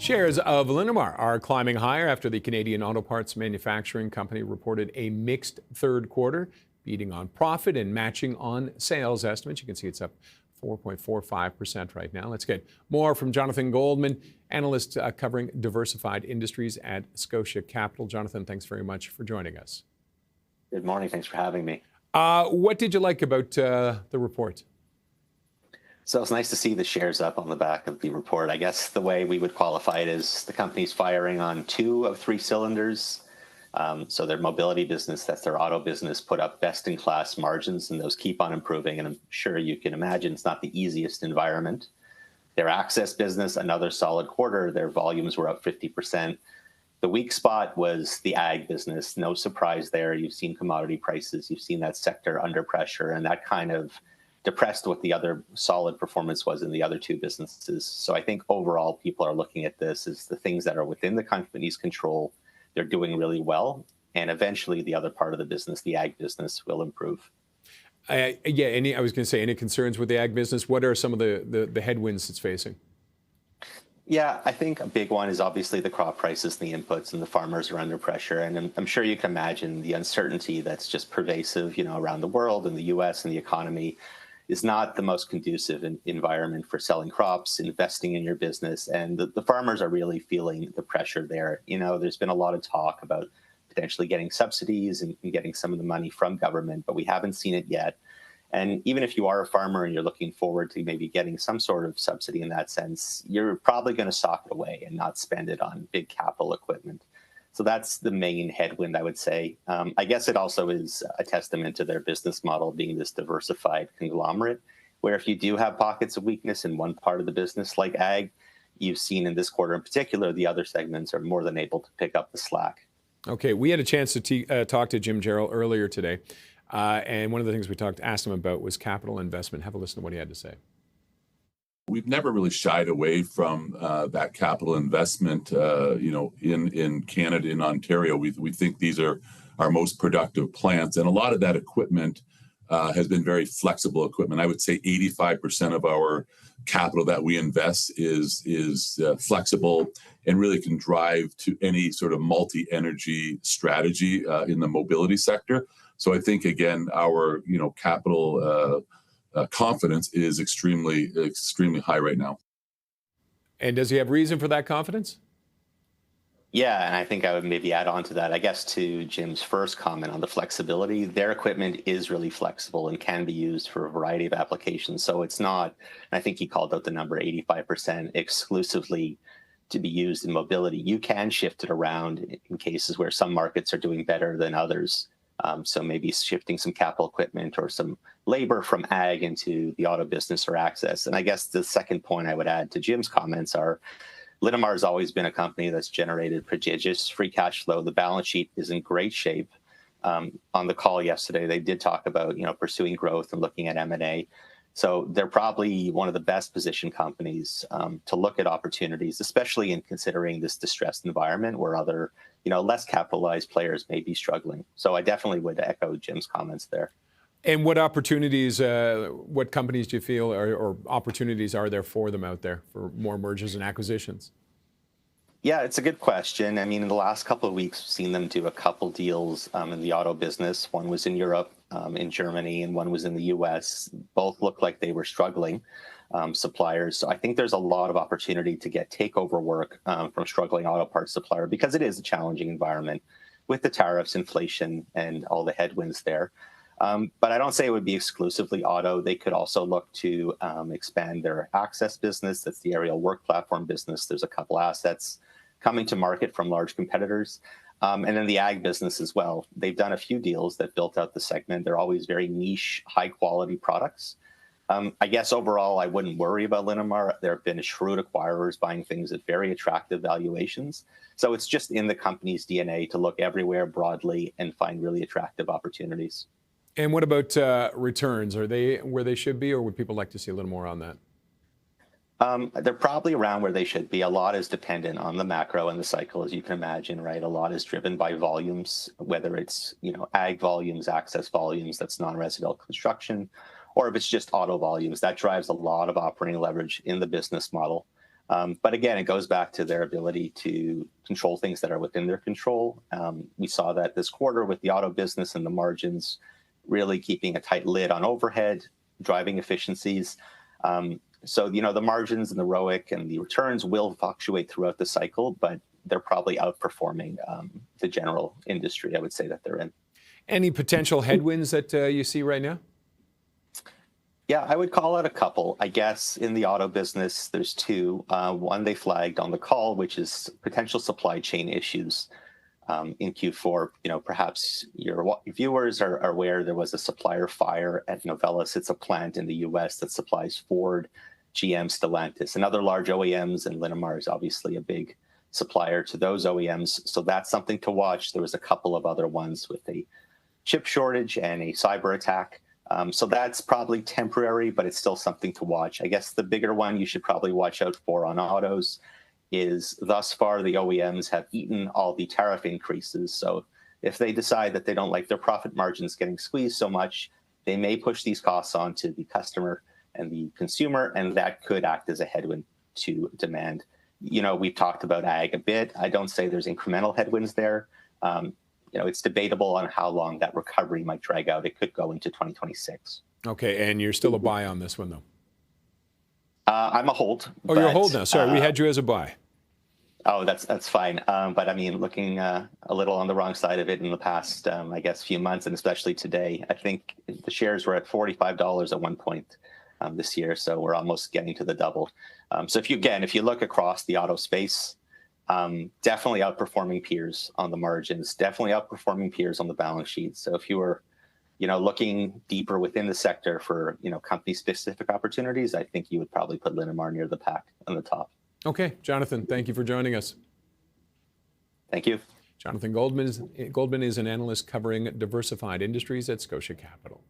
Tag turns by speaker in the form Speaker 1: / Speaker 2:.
Speaker 1: Shares of Linamar are climbing higher after the Canadian auto parts manufacturing company reported a mixed third quarter, beating on profit and matching on sales estimates. You can see it's up 4.45% right now. Let's get more from Jonathan Goldman, analyst covering diversified industries at Scotia Capital. Jonathan, thanks very much for joining us.
Speaker 2: Good morning. Thanks for having me.
Speaker 1: What did you like about the report?
Speaker 2: So it's nice to see the shares up on the back of the report. I guess the way we would qualify it is the company's firing on 2 of 3 cylinders. So their mobility business, that's their auto business, put up best-in-class margins, and those keep on improving. And I'm sure you can imagine it's not the easiest environment. Their access business, another solid quarter. Their volumes were up 50%. The weak spot was the ag business. No surprise there. You've seen commodity prices. You've seen that sector under pressure, and that kind of depressed what the other solid performance was in the other 2 businesses. So I think overall people are looking at this as the things that are within the company's control. They're doing really well. And eventually the other part of the business, the ag business, will improve.
Speaker 1: I was going to say, any concerns with the ag business? What are some of the headwinds it's facing?
Speaker 2: Yeah, I think a big one is obviously the crop prices, the inputs, and the farmers are under pressure. And I'm sure you can imagine the uncertainty that's just pervasive, around the world and the U.S. and the economy is not the most conducive environment for selling crops, investing in your business. And the farmers are really feeling the pressure there. There's been a lot of talk about potentially getting subsidies and getting some of the money from government, but we haven't seen it yet. And even if you are a farmer and you're looking forward to maybe getting some sort of subsidy in that sense, you're probably going to sock it away and not spend it on big capital equipment. So that's the main headwind, I would say. I guess it also is a testament to their business model being this diversified conglomerate, where if you do have pockets of weakness in one part of the business, like ag, you've seen in this quarter in particular, the other segments are more than able to pick up the slack.
Speaker 1: Okay, we had a chance to talk to Jim Jarrell earlier today. And one of the things we asked him about was capital investment. Have a listen to what he had to say.
Speaker 3: We've never really shied away from that capital investment, in Canada, in Ontario. We think these are our most productive plants. And a lot of that equipment has been very flexible equipment. I would say 85% of our capital that we invest is flexible and really can drive to any sort of multi-energy strategy in the mobility sector. So I think, again, our capital confidence is extremely high right now.
Speaker 1: And does he have reason for that confidence?
Speaker 2: Yeah, and I think I would maybe add on to that, I guess, to Jim's first comment on the flexibility. Their equipment is really flexible and can be used for a variety of applications. So it's not, I think he called out the number 85% exclusively to be used in mobility. You can shift it around in cases where some markets are doing better than others. So maybe shifting some capital equipment or some labor from ag into the auto business or access. And I guess the second point I would add to Jim's comments are Linamar has always been a company that's generated prodigious free cash flow. The balance sheet is in great shape. On the call yesterday, they did talk about pursuing growth and looking at M&A. So they're probably one of the best positioned companies to look at opportunities, especially in considering this distressed environment where other less capitalized players may be struggling. So I definitely would echo Jim's comments there.
Speaker 1: And what opportunities, what companies do you feel or opportunities are there for them out there for more mergers and acquisitions?
Speaker 2: Yeah, it's a good question. I mean, in the last couple of weeks, we've seen them do a couple deals in the auto business. One was in Europe, in Germany, and one was in the US. Both looked like they were struggling suppliers. So I think there's a lot of opportunity to get takeover work from struggling auto parts supplier because it is a challenging environment with the tariffs, inflation, and all the headwinds there. But I don't say it would be exclusively auto. They could also look to expand their access business. That's the aerial work platform business. There's a couple assets coming to market from large competitors. And then the ag business as well. They've done a few deals that built out the segment. They're always very niche, high quality products. I guess overall, I wouldn't worry about Linamar. There have been shrewd acquirers buying things at very attractive valuations. So it's just in the company's DNA to look everywhere broadly and find really attractive opportunities.
Speaker 1: And what about returns? Are they where they should be, or would people like to see a little more on that?
Speaker 2: They're probably around where they should be. A lot is dependent on the macro and the cycle, as you can imagine, right? A lot is driven by volumes, whether it's, ag volumes, access volumes, that's non-residential construction, or if it's just auto volumes. That drives a lot of operating leverage in the business model. But again, it goes back to their ability to control things that are within their control. We saw that this quarter with the auto business and the margins really keeping a tight lid on overhead, driving efficiencies. So, the margins and the ROIC and the returns will fluctuate throughout the cycle, but they're probably outperforming the general industry, I would say, that they're in.
Speaker 1: Any potential headwinds that you see right now?
Speaker 2: Yeah, I would call out a couple. I guess in the auto business, there's two. One they flagged on the call, which is potential supply chain issues in Q4. Perhaps your viewers are aware there was a supplier fire at Novelis. It's a plant in the U.S. that supplies Ford, GM, Stellantis, and other large OEMs, and Linamar is obviously a big supplier to those OEMs. So that's something to watch. There was a couple of other ones with a chip shortage and a cyber attack. So that's probably temporary, but it's still something to watch. I guess the bigger one you should probably watch out for on autos is thus far the OEMs have eaten all the tariff increases. So if they decide that they don't like their profit margins getting squeezed so much, they may push these costs onto the customer and the consumer, and that could act as a headwind to demand. We've talked about ag a bit. I don't say there's incremental headwinds there. It's debatable on how long that recovery might drag out. It could go into 2026.
Speaker 1: Okay, and you're still a buy on this one, though?
Speaker 2: I'm a hold.
Speaker 1: Oh, you're a hold now. Sorry, we had you as a buy.
Speaker 2: Oh, that's fine. But I mean, looking a little on the wrong side of it in the past, I guess, few months, and especially today, I think the shares were at $45 at one point this year. So we're almost getting to the double. So if you look across the auto space, definitely outperforming peers on the margins, definitely outperforming peers on the balance sheet. So if you were, looking deeper within the sector for, company-specific opportunities, I think you would probably put Linamar near the pack on the top.
Speaker 1: Okay, Jonathan, thank you for joining us.
Speaker 2: Thank you.
Speaker 1: Jonathan Goldman is an analyst covering diversified industries at Scotia Capital.